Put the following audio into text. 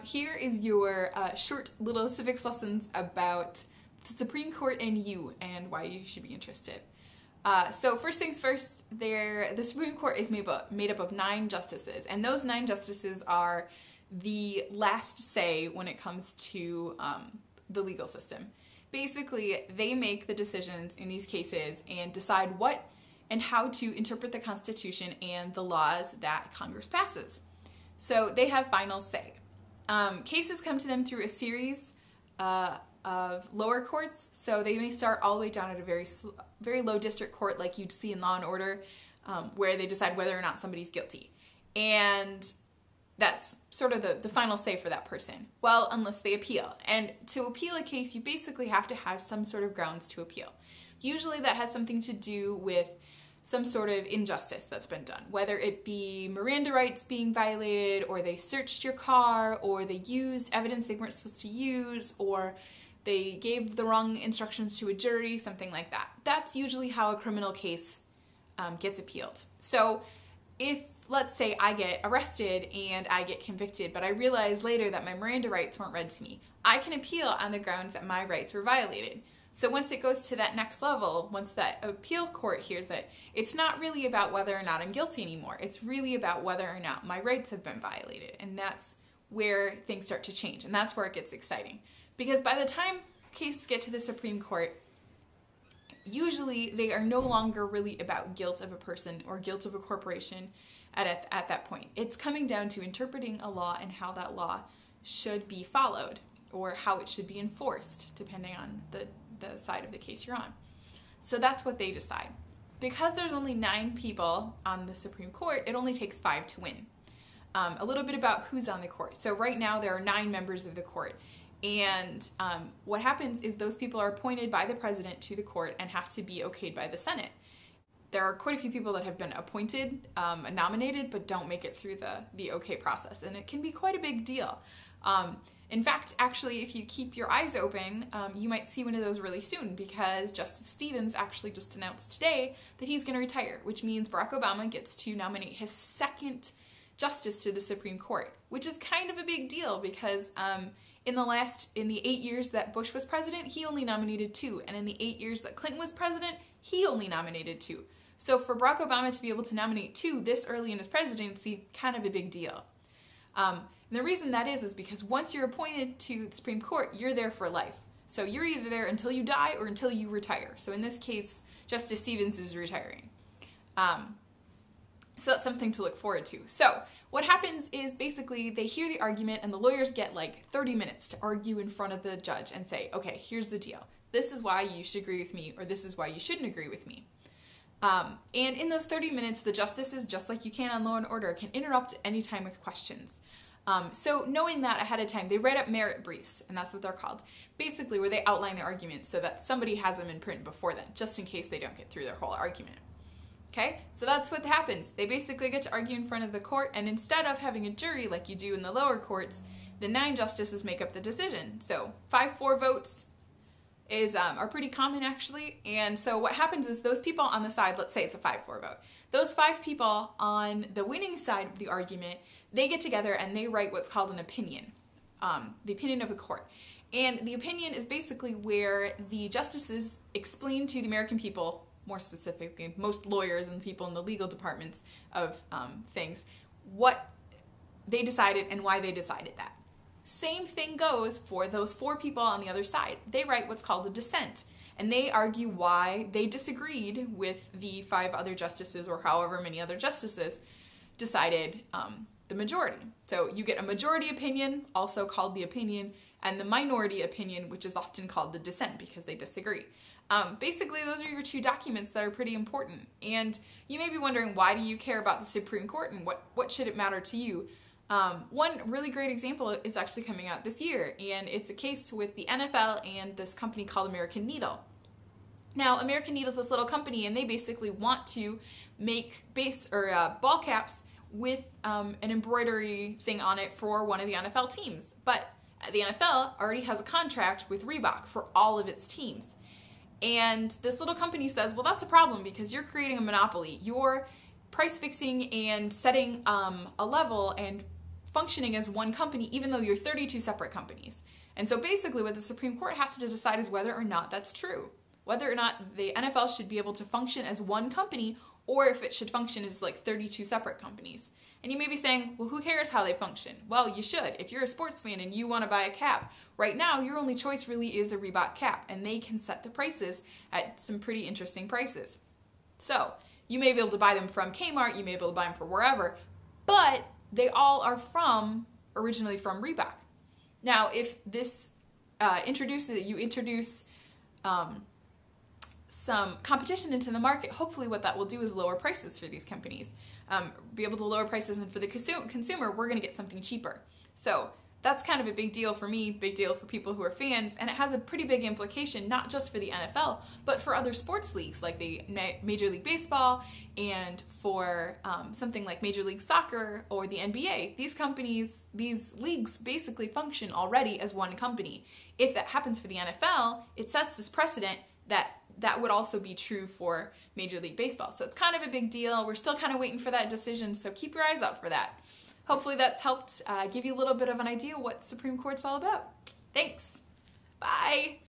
Here is your short little civics lessons about the Supreme Court and you and why you should be interested. So first things first, the Supreme Court is made up of 9 justices, and those 9 justices are the last say when it comes to the legal system. Basically, they make the decisions in these cases and decide what and how to interpret the Constitution and the laws that Congress passes. So they have final say. Cases come to them through a series of lower courts, so they may start all the way down at a very low district court like you'd see in Law and Order, where they decide whether or not somebody's guilty. And that's sort of the final say for that person. Well, unless they appeal. And to appeal a case, you basically have to have some sort of grounds to appeal. Usually that has something to do with some sort of injustice that's been done, whether it be Miranda rights being violated, or they searched your car, or they used evidence they weren't supposed to use, or they gave the wrong instructions to a jury, something like that. That's usually how a criminal case gets appealed. So if, let's say, I get arrested and I get convicted, but I realize later that my Miranda rights weren't read to me, I can appeal on the grounds that my rights were violated. So once it goes to that next level, once that appeal court hears it, it's not really about whether or not I'm guilty anymore. It's really about whether or not my rights have been violated. And that's where things start to change. And that's where it gets exciting. Because by the time cases get to the Supreme Court, usually they are no longer really about guilt of a person or guilt of a corporation at that point. It's coming down to interpreting a law and how that law should be followed, or how it should be enforced, depending on the side of the case you're on. So that's what they decide. Because there's only 9 people on the Supreme Court, it only takes 5 to win. A little bit about who's on the court. So right now there are 9 members of the court. And what happens is those people are appointed by the president to the court and have to be okayed by the Senate. There are quite a few people that have been appointed, nominated, but don't make it through the okay process. And it can be quite a big deal. In fact, actually, if you keep your eyes open, you might see one of those really soon, because Justice Stevens actually just announced today that he's going to retire, which means Barack Obama gets to nominate his 2nd justice to the Supreme Court, which is kind of a big deal because in the 8 years that Bush was president, he only nominated 2, and in the 8 years that Clinton was president, he only nominated 2. So for Barack Obama to be able to nominate 2 this early in his presidency, kind of a big deal. And the reason that is because once you're appointed to the Supreme Court, you're there for life. So you're either there until you die or until you retire. So in this case, Justice Stevens is retiring. So that's something to look forward to. So what happens is basically they hear the argument and the lawyers get like 30 minutes to argue in front of the judge and say, okay, here's the deal. This is why you should agree with me, or this is why you shouldn't agree with me. And in those 30 minutes, the justices, just like you can on Law and Order, can interrupt at any time with questions. So knowing that ahead of time, they write up merit briefs, and that's what they're called, basically where they outline the arguments so that somebody has them in print before then, just in case they don't get through their whole argument. Okay, so that's what happens. They basically get to argue in front of the court, and instead of having a jury like you do in the lower courts, the 9 justices make up the decision. So 5-4 votes are pretty common, actually. And so what happens is those people on the side, let's say it's a 5-4 vote, those 5 people on the winning side of the argument, they get together and they write what's called an opinion, the opinion of the court. And the opinion is basically where the justices explain to the American people, more specifically most lawyers and people in the legal departments of things, what they decided and why they decided that. Same thing goes for those 4 people on the other side. They write what's called a dissent, and they argue why they disagreed with the 5 other justices, or however many other justices decided the majority. So you get a majority opinion, also called the opinion, and the minority opinion, which is often called the dissent because they disagree. Basically, those are your 2 documents that are pretty important. And you may be wondering, why do you care about the Supreme Court, and what should it matter to you? One really great example is actually coming out this year, and it's a case with the NFL and this company called American Needle. Now, American Needle is this little company, and they basically want to make ball caps with an embroidery thing on it for one of the NFL teams. But the NFL already has a contract with Reebok for all of its teams. And this little company says, well, that's a problem because you're creating a monopoly. You're price fixing and setting a level and functioning as one company even though you're 32 separate companies. And so basically what the Supreme Court has to decide is whether or not that's true. Whether or not the NFL should be able to function as one company or if it should function as like 32 separate companies. And you may be saying, well, who cares how they function? Well, you should. If you're a sports fan and you want to buy a cap, right now your only choice really is a Reebok cap, and they can set the prices at some pretty interesting prices. So you may be able to buy them from Kmart, you may be able to buy them from wherever, but they all are originally from Reebok. Now, if this introduce some competition into the market, hopefully what that will do is lower prices for these companies. Be able to lower prices, and for the consumer, we're going to get something cheaper. So that's kind of a big deal for me, big deal for people who are fans, and it has a pretty big implication, not just for the NFL, but for other sports leagues like the Major League Baseball and for something like Major League Soccer or the NBA. These leagues basically function already as one company. If that happens for the NFL, it sets this precedent that would also be true for Major League Baseball. So it's kind of a big deal. We're still kind of waiting for that decision, so keep your eyes out for that. Hopefully that's helped give you a little bit of an idea what Supreme Court's all about. Thanks. Bye.